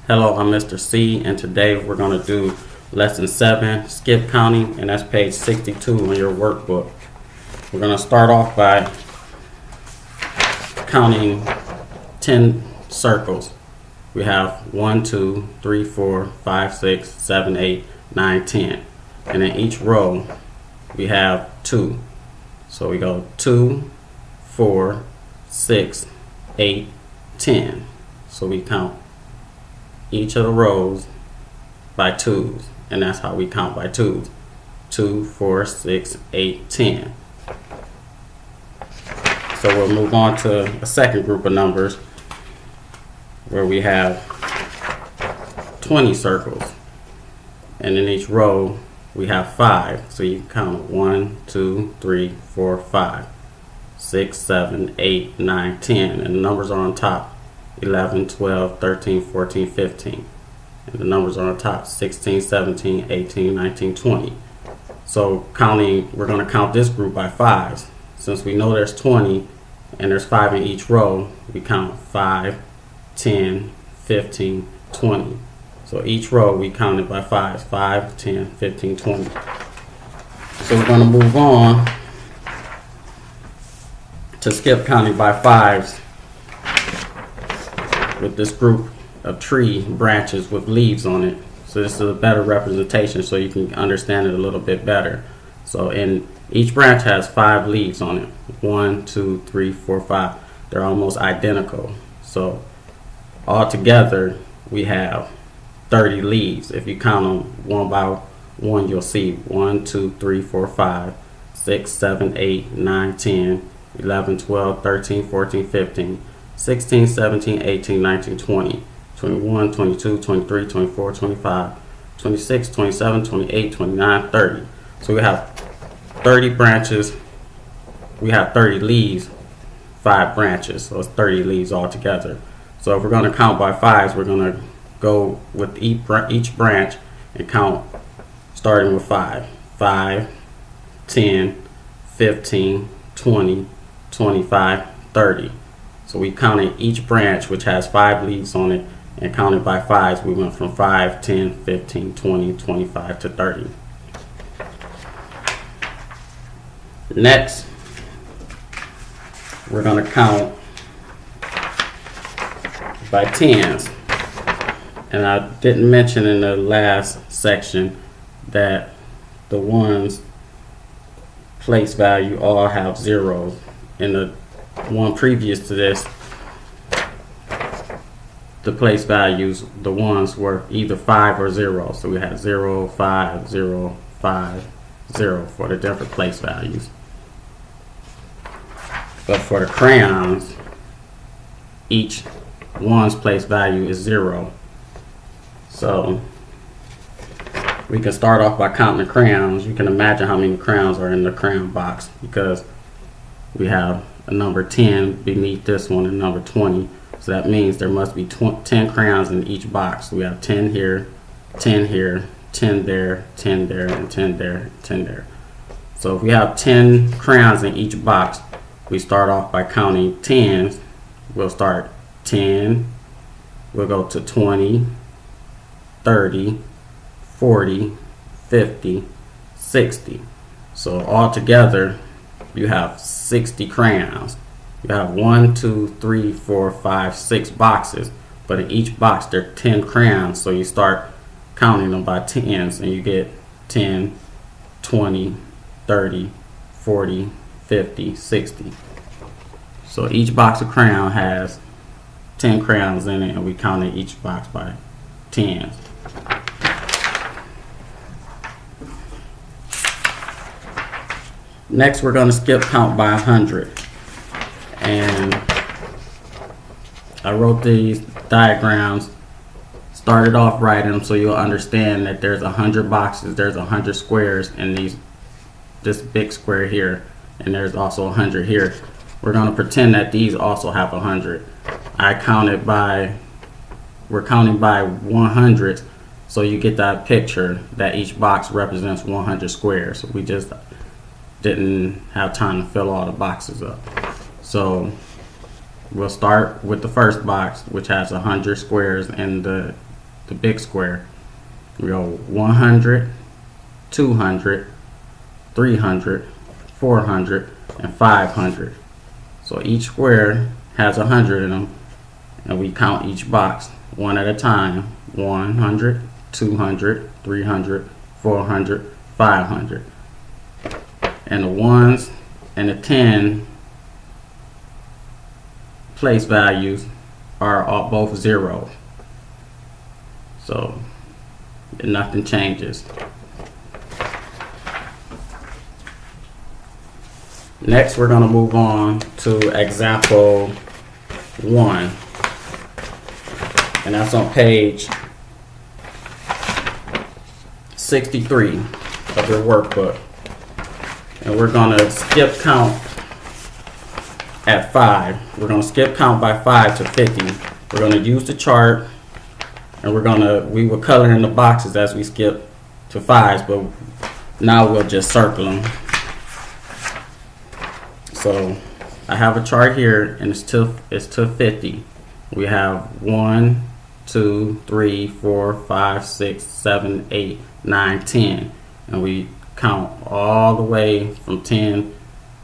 Hello, I'm Mr. C, and today we're going to do lesson 7, skip counting, and that's page 62 in your workbook. We're going to start off by counting 10 circles. We have 1, 2, 3, 4, 5, 6, 7, 8, 9, 10. And in each row, we have 2. So we go 2, 4, 6, 8, 10. So we count each of the rows by 2s, and that's how we count by 2s. 2, 4, 6, 8, 10. So we'll move on to a second group of numbers where we have 20 circles, and in each row we have 5. So you count 1, 2, 3, 4, 5, 6, 7, 8, 9, 10, and the numbers are on top. 11, 12, 13, 14, 15. And the numbers are on top. 16, 17, 18, 19, 20. So counting, we're going to count this group by 5s. Since we know there's 20 and there's 5 in each row, we count 5, 10, 15, 20. So each row we counted by 5s. 5, 10, 15, 20. So we're going to move on to skip counting by 5s with this group of tree branches with leaves on it. So this is a better representation so you can understand it a little bit better. So in each branch has 5 leaves on it. 1, 2, 3, 4, 5. They're almost identical. So all together we have 30 leaves. If you count them one by one, you'll see 1, 2, 3, 4, 5, 6, 7, 8, 9, 10, 11, 12, 13, 14, 15, 16, 17, 18, 19, 20, 21, 22, 23, 24, 25, 26, 27, 28, 29, 30. So we have 30 branches. We have 30 leaves, 5 branches. So it's 30 leaves altogether. So if we're going to count by 5s, we're going to go with each branch and count starting with 5. 5, 10, 15, 20, 25, 30. So we counted each branch, which has 5 leaves on it, and counted by 5s. We went from 5, 10, 15, 20, 25 to 30. Next, we're going to count by 10s. And I didn't mention in the last section that the ones place value all have zeros. In the one previous to this, the place values, the ones were either 5 or 0. So we had 0, 5, 0, 5, 0 for the different place values. But for the crayons, each one's place value is 0. So we can start off by counting the crayons. You can imagine how many crayons are in the crayon box, because we have a number 10 beneath this one and number 20. So that means there must be 10 crayons in each box. So we have 10 here, 10 here, 10 there, 10 there, and 10 there, 10 there. So if we have 10 crayons in each box, we start off by counting 10s. We'll start 10, we'll go to 20, 30, 40, 50, 60. So all together you have 60 crayons. You have 1, 2, 3, 4, 5, 6 boxes, but in each box there are 10 crayons. So you start counting them by 10s, and you get 10, 20, 30, 40, 50, 60. So each box of crayon has 10 crayons in it, and we counted each box by 10s. Next, we're going to skip count by 100. And I wrote these diagrams, started off writing them so you'll understand that there's 100 boxes, there's 100 squares in this big square here, and there's also 100 here. We're going to pretend that these also have 100. We're counting by 100, so you get that picture that each box represents 100 squares. We just didn't have time to fill all the boxes up. So we'll start with the first box, which has 100 squares in the the big square. We go 100, 200, 300, 400, and 500. So each square has 100 in them, and we count each box one at a time. 100, 200, 300, 400, 500. And the ones and the 10 place values are all both 0. So nothing changes. Next, we're going to move on to example 1. And that's on page 63 of your workbook. And we're going to skip count at 5. We're going to skip count by 5 to 50. We're going to use the chart, and we will color in the boxes as we skip to 5s, but now we'll just circle them. So I have a chart here, and it's to 50. We have 1, 2, 3, 4, 5, 6, 7, 8, 9, 10. And we count all the way from 10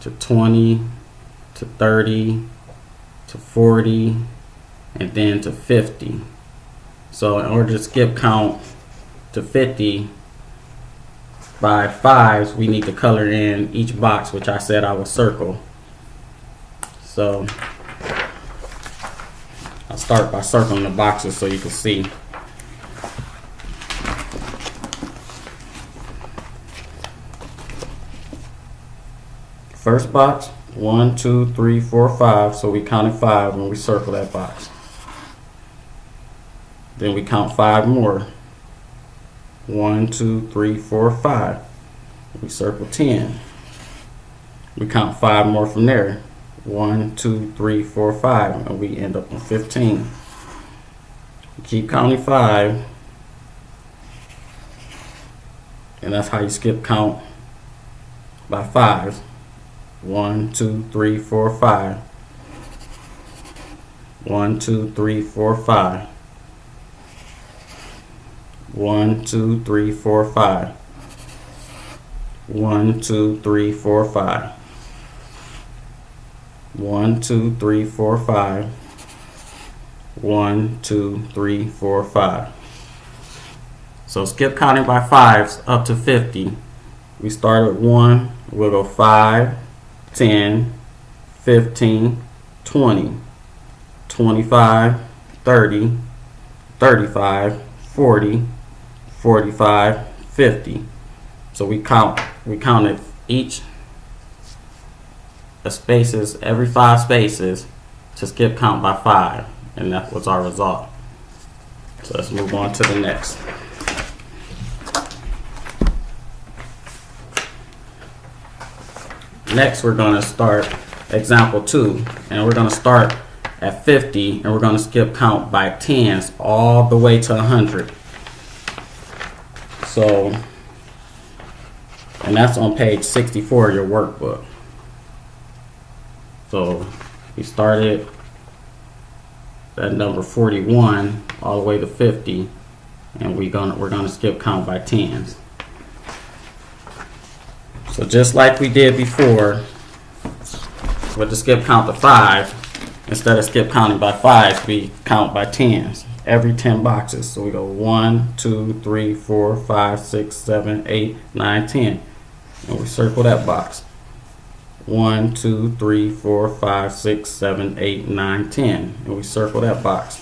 to 20 to 30 to 40 and then to 50. So in order to skip count to 50 by 5s, we need to color in each box, which I said I would circle. So I'll start by circling the boxes so you can see. First box, 1, 2, 3, 4, 5. So we counted 5 when we circle that box. Then we count 5 more. 1, 2, 3, 4, 5. We circle 10. We count 5 more from there. 1, 2, 3, 4, 5, and we end up on 15. We keep counting 5, and that's how you skip count by 5s. 1, 2, 3, 4, 5. 1, 2, 3, 4, 5. 1, 2, 3, 4, 5. 1, 2, 3, 4, 5. 1, 2, 3, 4, 5. 1, 2, 3, 4, 5. So skip counting by 5s up to 50. We start at 1, we'll go 5, 10, 15, 20, 25, 30, 35, 40, 45, 50. So we counted each the spaces, every 5 spaces, to skip count by 5, and that was our result. So let's move on to the next. Next, we're going to start example 2, and we're going to start at 50, and we're going to skip count by 10s all the way to 100. So, and that's on page 64 of your workbook. So we started at number 41 all the way to 50, and we're gonna skip count by 10s. So just like we did before with the skip count to 5, instead of skip counting by 5s, we count by 10s every 10 boxes. So we go 1, 2, 3, 4, 5, 6, 7, 8, 9, 10, and we circle that box. 1, 2, 3, 4, 5, 6, 7, 8, 9, 10, and we circle that box.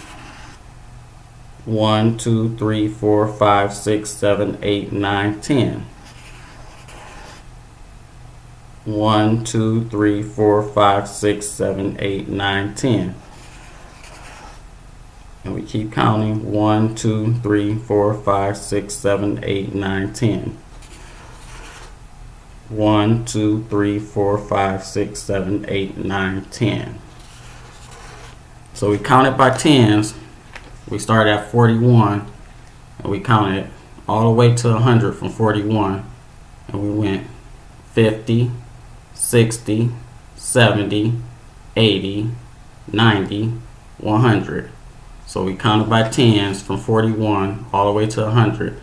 1, 2, 3, 4, 5, 6, 7, 8, 9, 10. 1, 2, 3, 4, 5, 6, 7, 8, 9, 10. And we keep counting. 1, 2, 3, 4, 5, 6, 7, 8, 9, 10. 1, 2, 3, 4, 5, 6, 7, 8, 9, 10. So we counted by 10s. We started at 41, and we counted all the way to 100 from 41, and we went 50, 60, 70, 80, 90, 100. So we counted by tens from 41 all the way to 100.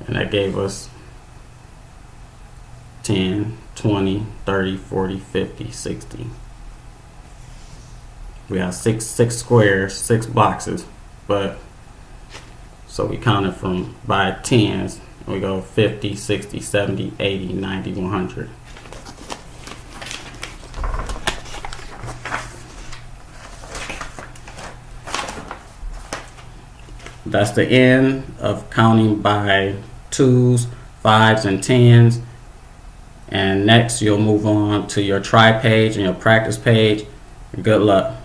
And that gave us 10, 20, 30, 40, 50, 60. We have six squares, 6 boxes, but so we counted from by tens. And we go 50, 60, 70, 80, 90, 100. That's the end of counting by 2s, 5s, and 10s. And next you'll move on to your try page and your practice page. Good luck.